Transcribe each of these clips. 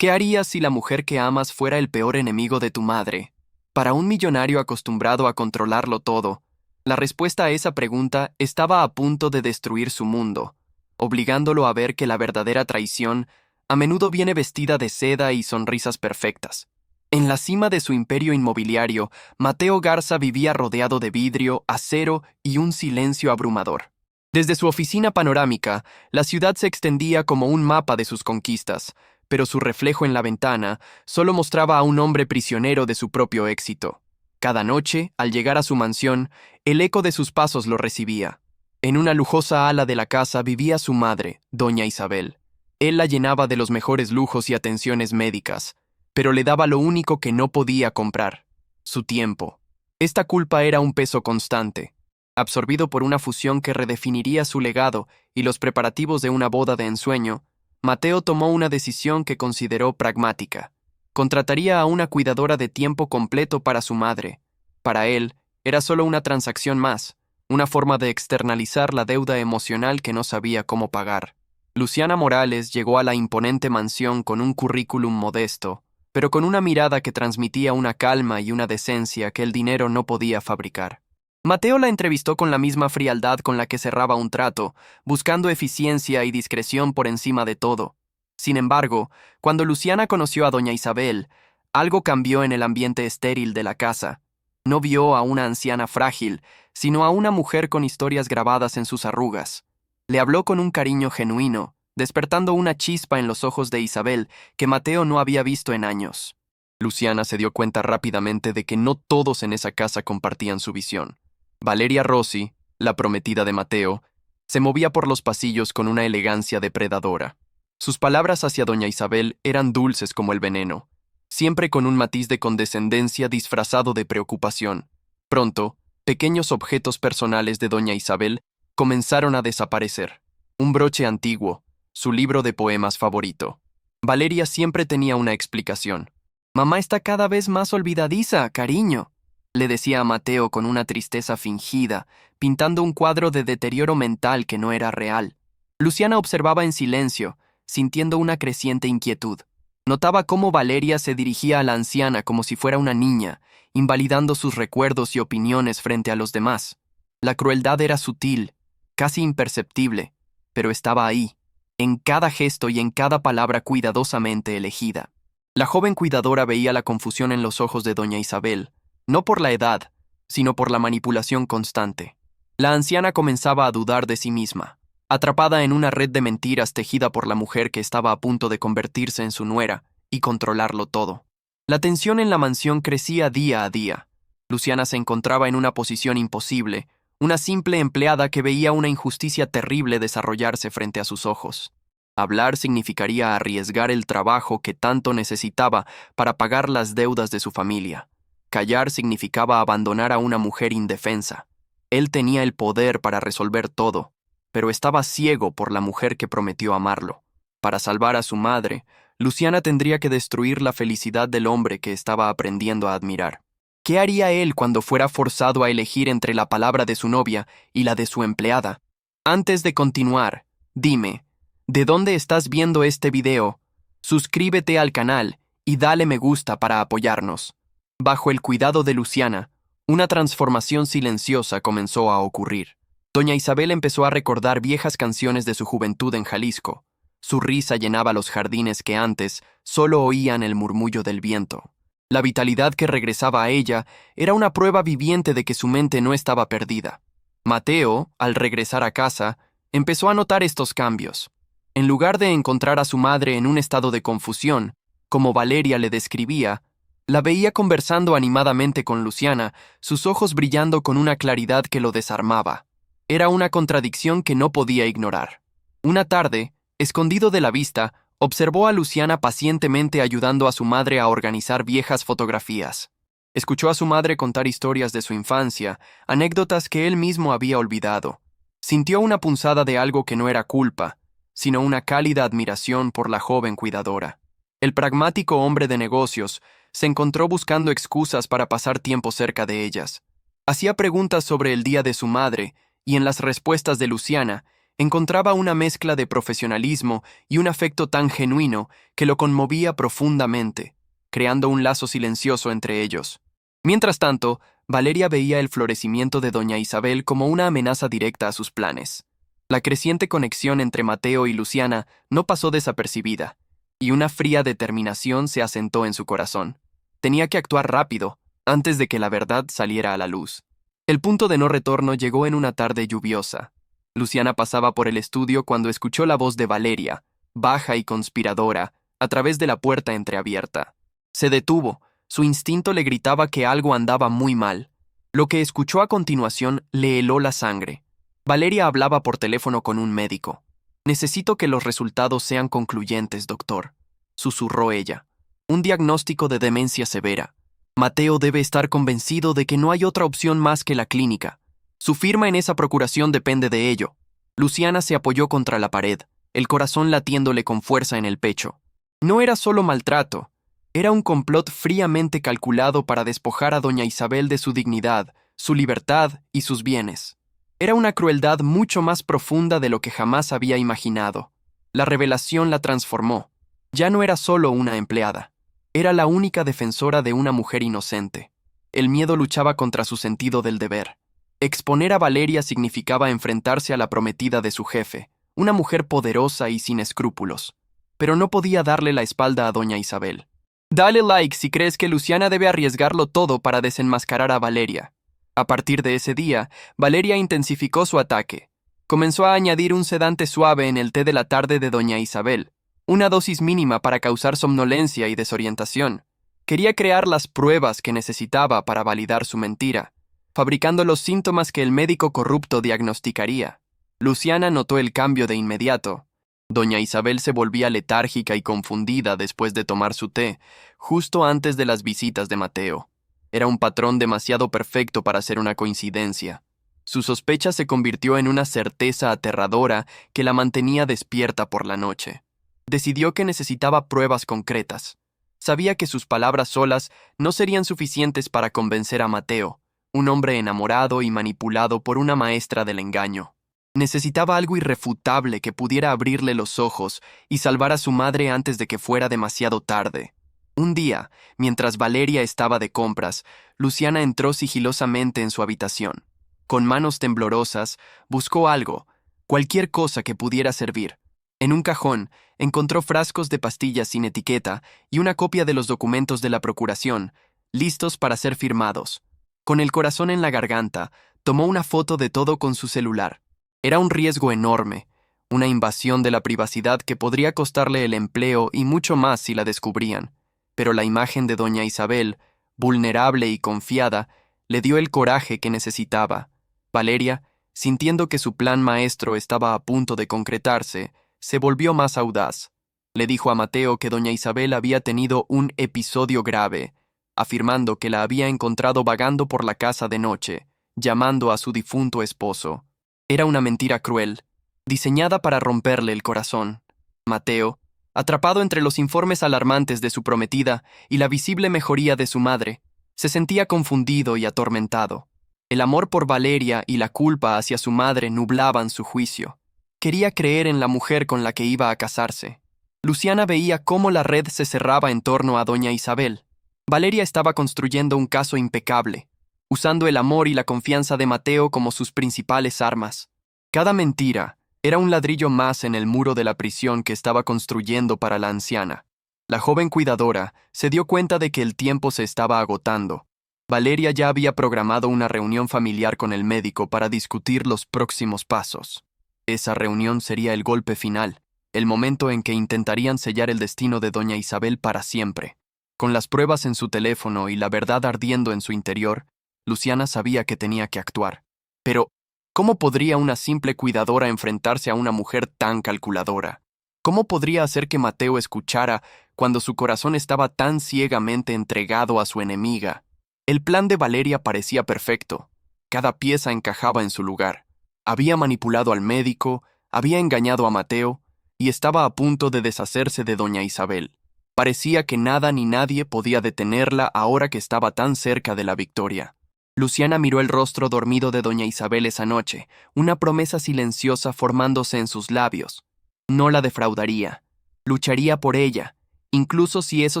¿Qué harías si la mujer que amas fuera el peor enemigo de tu madre? Para un millonario acostumbrado a controlarlo todo, la respuesta a esa pregunta estaba a punto de destruir su mundo, obligándolo a ver que la verdadera traición a menudo viene vestida de seda y sonrisas perfectas. En la cima de su imperio inmobiliario, Mateo Garza vivía rodeado de vidrio, acero y un silencio abrumador. Desde su oficina panorámica, la ciudad se extendía como un mapa de sus conquistas, pero su reflejo en la ventana solo mostraba a un hombre prisionero de su propio éxito. Cada noche, al llegar a su mansión, el eco de sus pasos lo recibía. En una lujosa ala de la casa vivía su madre, doña Isabel. Él la llenaba de los mejores lujos y atenciones médicas, pero le daba lo único que no podía comprar: su tiempo. Esta culpa era un peso constante. Absorbido por una fusión que redefiniría su legado y los preparativos de una boda de ensueño, Mateo tomó una decisión que consideró pragmática. Contrataría a una cuidadora de tiempo completo para su madre. Para él, era solo una transacción más, una forma de externalizar la deuda emocional que no sabía cómo pagar. Luciana Morales llegó a la imponente mansión con un currículum modesto, pero con una mirada que transmitía una calma y una decencia que el dinero no podía fabricar. Mateo la entrevistó con la misma frialdad con la que cerraba un trato, buscando eficiencia y discreción por encima de todo. Sin embargo, cuando Luciana conoció a doña Isabel, algo cambió en el ambiente estéril de la casa. No vio a una anciana frágil, sino a una mujer con historias grabadas en sus arrugas. Le habló con un cariño genuino, despertando una chispa en los ojos de Isabel que Mateo no había visto en años. Luciana se dio cuenta rápidamente de que no todos en esa casa compartían su visión. Valeria Rossi, la prometida de Mateo, se movía por los pasillos con una elegancia depredadora. Sus palabras hacia doña Isabel eran dulces como el veneno, siempre con un matiz de condescendencia disfrazado de preocupación. Pronto, pequeños objetos personales de doña Isabel comenzaron a desaparecer. Un broche antiguo, su libro de poemas favorito. Valeria siempre tenía una explicación. «Mamá está cada vez más olvidadiza, cariño», le decía a Mateo con una tristeza fingida, pintando un cuadro de deterioro mental que no era real. Luciana observaba en silencio, sintiendo una creciente inquietud. Notaba cómo Valeria se dirigía a la anciana como si fuera una niña, invalidando sus recuerdos y opiniones frente a los demás. La crueldad era sutil, casi imperceptible, pero estaba ahí, en cada gesto y en cada palabra cuidadosamente elegida. La joven cuidadora veía la confusión en los ojos de doña Isabel, no por la edad, sino por la manipulación constante. La anciana comenzaba a dudar de sí misma, atrapada en una red de mentiras tejida por la mujer que estaba a punto de convertirse en su nuera y controlarlo todo. La tensión en la mansión crecía día a día. Luciana se encontraba en una posición imposible, una simple empleada que veía una injusticia terrible desarrollarse frente a sus ojos. Hablar significaría arriesgar el trabajo que tanto necesitaba para pagar las deudas de su familia. Callar significaba abandonar a una mujer indefensa. Él tenía el poder para resolver todo, pero estaba ciego por la mujer que prometió amarlo. Para salvar a su madre, Luciana tendría que destruir la felicidad del hombre que estaba aprendiendo a admirar. ¿Qué haría él cuando fuera forzado a elegir entre la palabra de su novia y la de su empleada? Antes de continuar, dime, ¿de dónde estás viendo este video? Suscríbete al canal y dale me gusta para apoyarnos. Bajo el cuidado de Luciana, una transformación silenciosa comenzó a ocurrir. Doña Isabel empezó a recordar viejas canciones de su juventud en Jalisco. Su risa llenaba los jardines que antes solo oían el murmullo del viento. La vitalidad que regresaba a ella era una prueba viviente de que su mente no estaba perdida. Mateo, al regresar a casa, empezó a notar estos cambios. En lugar de encontrar a su madre en un estado de confusión, como Valeria le describía, la veía conversando animadamente con Luciana, sus ojos brillando con una claridad que lo desarmaba. Era una contradicción que no podía ignorar. Una tarde, escondido de la vista, observó a Luciana pacientemente ayudando a su madre a organizar viejas fotografías. Escuchó a su madre contar historias de su infancia, anécdotas que él mismo había olvidado. Sintió una punzada de algo que no era culpa, sino una cálida admiración por la joven cuidadora. El pragmático hombre de negocios se encontró buscando excusas para pasar tiempo cerca de ellas. Hacía preguntas sobre el día de su madre, y en las respuestas de Luciana Encontraba una mezcla de profesionalismo y un afecto tan genuino que lo conmovía profundamente, creando un lazo silencioso entre ellos. Mientras tanto, Valeria veía el florecimiento de doña Isabel como una amenaza directa a sus planes. La creciente conexión entre Mateo y Luciana no pasó desapercibida, y una fría determinación se asentó en su corazón. Tenía que actuar rápido, antes de que la verdad saliera a la luz. El punto de no retorno llegó en una tarde lluviosa. Luciana pasaba por el estudio cuando escuchó la voz de Valeria, baja y conspiradora, a través de la puerta entreabierta. Se detuvo. Su instinto le gritaba que algo andaba muy mal. Lo que escuchó a continuación le heló la sangre. Valeria hablaba por teléfono con un médico. «Necesito que los resultados sean concluyentes, doctor», susurró ella. «Un diagnóstico de demencia severa. Mateo debe estar convencido de que no hay otra opción más que la clínica. Su firma en esa procuración depende de ello». Luciana se apoyó contra la pared, el corazón latiéndole con fuerza en el pecho. No era solo maltrato. Era un complot fríamente calculado para despojar a doña Isabel de su dignidad, su libertad y sus bienes. Era una crueldad mucho más profunda de lo que jamás había imaginado. La revelación la transformó. Ya no era solo una empleada. Era la única defensora de una mujer inocente. El miedo luchaba contra su sentido del deber. Exponer a Valeria significaba enfrentarse a la prometida de su jefe, una mujer poderosa y sin escrúpulos. Pero no podía darle la espalda a doña Isabel. Dale like si crees que Luciana debe arriesgarlo todo para desenmascarar a Valeria. A partir de ese día, Valeria intensificó su ataque. Comenzó a añadir un sedante suave en el té de la tarde de doña Isabel, una dosis mínima para causar somnolencia y desorientación. Quería crear las pruebas que necesitaba para validar su mentira, fabricando los síntomas que el médico corrupto diagnosticaría. Luciana notó el cambio de inmediato. Doña Isabel se volvía letárgica y confundida después de tomar su té, justo antes de las visitas de Mateo. Era un patrón demasiado perfecto para ser una coincidencia. Su sospecha se convirtió en una certeza aterradora que la mantenía despierta por la noche. Decidió que necesitaba pruebas concretas. Sabía que sus palabras solas no serían suficientes para convencer a Mateo, un hombre enamorado y manipulado por una maestra del engaño. Necesitaba algo irrefutable que pudiera abrirle los ojos y salvar a su madre antes de que fuera demasiado tarde. Un día, mientras Valeria estaba de compras, Luciana entró sigilosamente en su habitación. Con manos temblorosas, buscó algo, cualquier cosa que pudiera servir. En un cajón, encontró frascos de pastillas sin etiqueta y una copia de los documentos de la procuración, listos para ser firmados. Con el corazón en la garganta, tomó una foto de todo con su celular. Era un riesgo enorme, una invasión de la privacidad que podría costarle el empleo y mucho más si la descubrían. Pero la imagen de doña Isabel, vulnerable y confiada, le dio el coraje que necesitaba. Valeria, sintiendo que su plan maestro estaba a punto de concretarse, se volvió más audaz. Le dijo a Mateo que doña Isabel había tenido un episodio grave, afirmando que la había encontrado vagando por la casa de noche, llamando a su difunto esposo. Era una mentira cruel, diseñada para romperle el corazón. Mateo, atrapado entre los informes alarmantes de su prometida y la visible mejoría de su madre, se sentía confundido y atormentado. El amor por Valeria y la culpa hacia su madre nublaban su juicio. Quería creer en la mujer con la que iba a casarse. Luciana veía cómo la red se cerraba en torno a doña Isabel. Valeria estaba construyendo un caso impecable, usando el amor y la confianza de Mateo como sus principales armas. Cada mentira era un ladrillo más en el muro de la prisión que estaba construyendo para la anciana. La joven cuidadora se dio cuenta de que el tiempo se estaba agotando. Valeria ya había programado una reunión familiar con el médico para discutir los próximos pasos. Esa reunión sería el golpe final, el momento en que intentarían sellar el destino de doña Isabel para siempre. Con las pruebas en su teléfono y la verdad ardiendo en su interior, Luciana sabía que tenía que actuar. Pero, ¿cómo podría una simple cuidadora enfrentarse a una mujer tan calculadora? ¿Cómo podría hacer que Mateo escuchara cuando su corazón estaba tan ciegamente entregado a su enemiga? El plan de Valeria parecía perfecto. Cada pieza encajaba en su lugar. Había manipulado al médico, había engañado a Mateo, y estaba a punto de deshacerse de doña Isabel. Parecía que nada ni nadie podía detenerla ahora que estaba tan cerca de la victoria. Luciana miró el rostro dormido de doña Isabel esa noche, una promesa silenciosa formándose en sus labios. No la defraudaría. Lucharía por ella, incluso si eso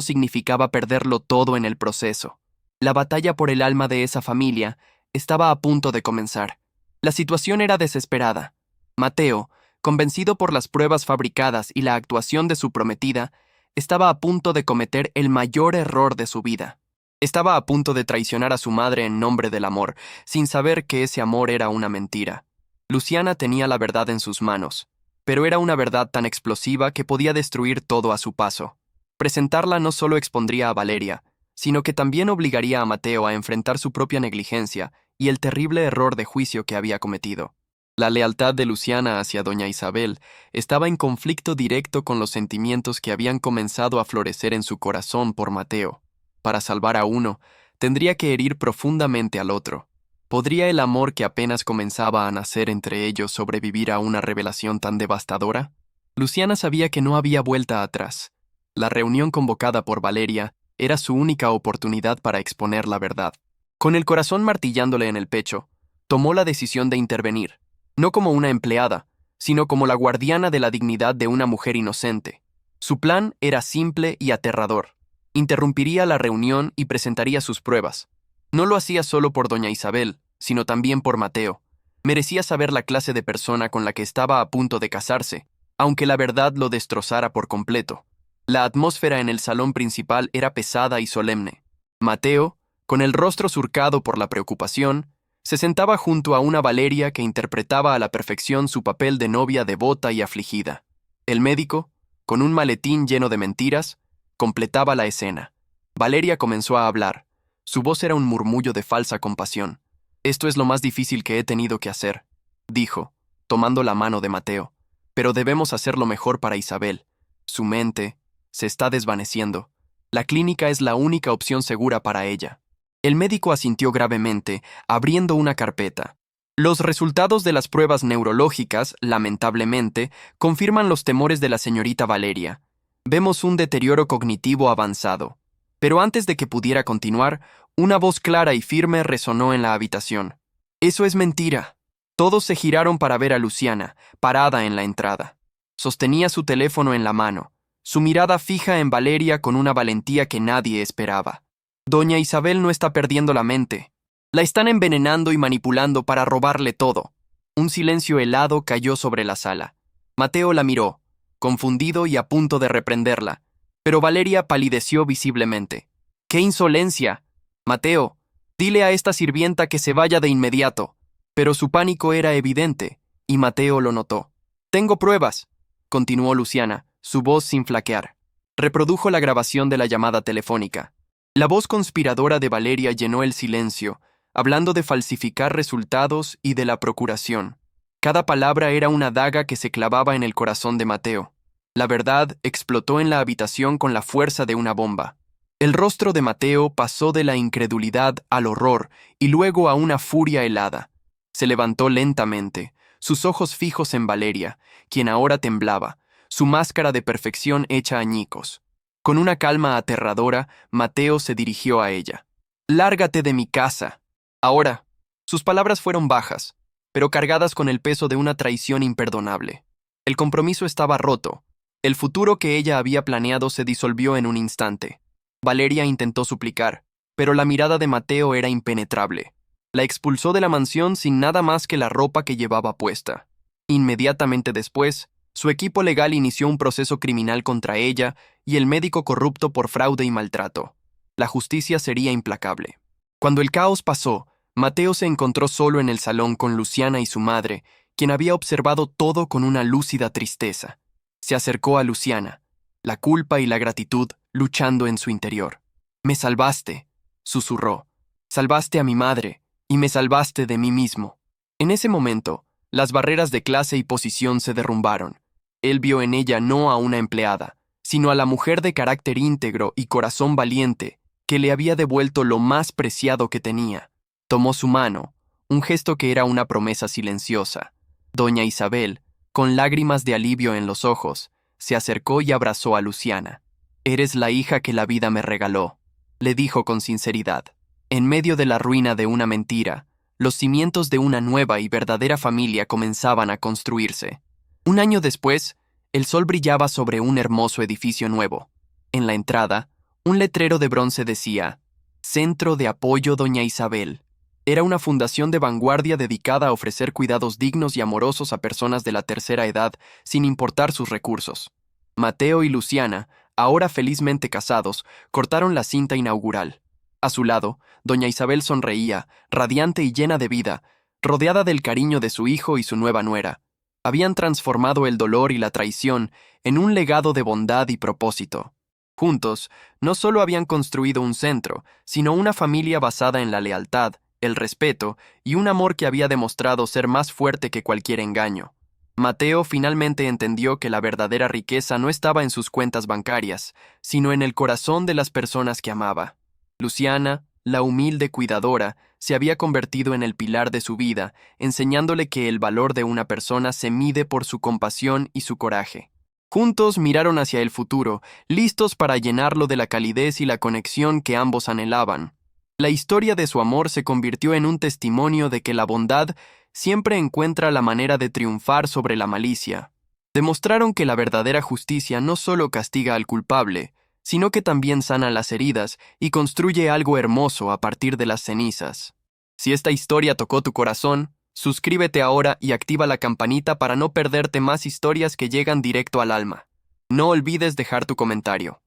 significaba perderlo todo en el proceso. La batalla por el alma de esa familia estaba a punto de comenzar. La situación era desesperada. Mateo, convencido por las pruebas fabricadas y la actuación de su prometida, estaba a punto de cometer el mayor error de su vida. Estaba a punto de traicionar a su madre en nombre del amor, sin saber que ese amor era una mentira. Luciana tenía la verdad en sus manos, pero era una verdad tan explosiva que podía destruir todo a su paso. Presentarla no solo expondría a Valeria, sino que también obligaría a Mateo a enfrentar su propia negligencia y el terrible error de juicio que había cometido. La lealtad de Luciana hacia doña Isabel estaba en conflicto directo con los sentimientos que habían comenzado a florecer en su corazón por Mateo. Para salvar a uno, tendría que herir profundamente al otro. ¿Podría el amor que apenas comenzaba a nacer entre ellos sobrevivir a una revelación tan devastadora? Luciana sabía que no había vuelta atrás. La reunión convocada por Valeria era su única oportunidad para exponer la verdad. Con el corazón martillándole en el pecho, tomó la decisión de intervenir, no como una empleada, sino como la guardiana de la dignidad de una mujer inocente. Su plan era simple y aterrador. Interrumpiría la reunión y presentaría sus pruebas. No lo hacía solo por doña Isabel, sino también por Mateo. Merecía saber la clase de persona con la que estaba a punto de casarse, aunque la verdad lo destrozara por completo. La atmósfera en el salón principal era pesada y solemne. Mateo, con el rostro surcado por la preocupación, se sentaba junto a una Valeria que interpretaba a la perfección su papel de novia devota y afligida. El médico, con un maletín lleno de mentiras, completaba la escena. Valeria comenzó a hablar. Su voz era un murmullo de falsa compasión. «Esto es lo más difícil que he tenido que hacer», dijo, tomando la mano de Mateo. «Pero debemos hacerlo mejor para Isabel. Su mente se está desvaneciendo. La clínica es la única opción segura para ella». El médico asintió gravemente, abriendo una carpeta. Los resultados de las pruebas neurológicas, lamentablemente, confirman los temores de la señorita Valeria. Vemos un deterioro cognitivo avanzado. Pero antes de que pudiera continuar, una voz clara y firme resonó en la habitación. «Eso es mentira». Todos se giraron para ver a Luciana, parada en la entrada. Sostenía su teléfono en la mano, su mirada fija en Valeria con una valentía que nadie esperaba. «Doña Isabel no está perdiendo la mente. La están envenenando y manipulando para robarle todo». Un silencio helado cayó sobre la sala. Mateo la miró, confundido y a punto de reprenderla, pero Valeria palideció visiblemente. «¡Qué insolencia! Mateo, dile a esta sirvienta que se vaya de inmediato». Pero su pánico era evidente, y Mateo lo notó. «Tengo pruebas», continuó Luciana, su voz sin flaquear. Reprodujo la grabación de la llamada telefónica. La voz conspiradora de Valeria llenó el silencio, hablando de falsificar resultados y de la procuración. Cada palabra era una daga que se clavaba en el corazón de Mateo. La verdad explotó en la habitación con la fuerza de una bomba. El rostro de Mateo pasó de la incredulidad al horror y luego a una furia helada. Se levantó lentamente, sus ojos fijos en Valeria, quien ahora temblaba, su máscara de perfección hecha añicos. Con una calma aterradora, Mateo se dirigió a ella. «Lárgate de mi casa». Ahora, sus palabras fueron bajas, pero cargadas con el peso de una traición imperdonable. El compromiso estaba roto. El futuro que ella había planeado se disolvió en un instante. Valeria intentó suplicar, pero la mirada de Mateo era impenetrable. La expulsó de la mansión sin nada más que la ropa que llevaba puesta. Inmediatamente después, su equipo legal inició un proceso criminal contra ella y el médico corrupto por fraude y maltrato. La justicia sería implacable. Cuando el caos pasó, Mateo se encontró solo en el salón con Luciana y su madre, quien había observado todo con una lúcida tristeza. Se acercó a Luciana, la culpa y la gratitud luchando en su interior. «Me salvaste», susurró. «Salvaste a mi madre y me salvaste de mí mismo». En ese momento, las barreras de clase y posición se derrumbaron. Él vio en ella no a una empleada, sino a la mujer de carácter íntegro y corazón valiente que le había devuelto lo más preciado que tenía. Tomó su mano, un gesto que era una promesa silenciosa. Doña Isabel, con lágrimas de alivio en los ojos, se acercó y abrazó a Luciana. «Eres la hija que la vida me regaló», le dijo con sinceridad. En medio de la ruina de una mentira, los cimientos de una nueva y verdadera familia comenzaban a construirse. Un año después, el sol brillaba sobre un hermoso edificio nuevo. En la entrada, un letrero de bronce decía: Centro de Apoyo Doña Isabel. Era una fundación de vanguardia dedicada a ofrecer cuidados dignos y amorosos a personas de la tercera edad, sin importar sus recursos. Mateo y Luciana, ahora felizmente casados, cortaron la cinta inaugural. A su lado, doña Isabel sonreía, radiante y llena de vida, rodeada del cariño de su hijo y su nueva nuera. Habían transformado el dolor y la traición en un legado de bondad y propósito. Juntos, no solo habían construido un centro, sino una familia basada en la lealtad, el respeto y un amor que había demostrado ser más fuerte que cualquier engaño. Mateo finalmente entendió que la verdadera riqueza no estaba en sus cuentas bancarias, sino en el corazón de las personas que amaba. Luciana, la humilde cuidadora, se había convertido en el pilar de su vida, enseñándole que el valor de una persona se mide por su compasión y su coraje. Juntos miraron hacia el futuro, listos para llenarlo de la calidez y la conexión que ambos anhelaban. La historia de su amor se convirtió en un testimonio de que la bondad siempre encuentra la manera de triunfar sobre la malicia. Demostraron que la verdadera justicia no solo castiga al culpable, sino que también sana las heridas y construye algo hermoso a partir de las cenizas. Si esta historia tocó tu corazón, suscríbete ahora y activa la campanita para no perderte más historias que llegan directo al alma. No olvides dejar tu comentario.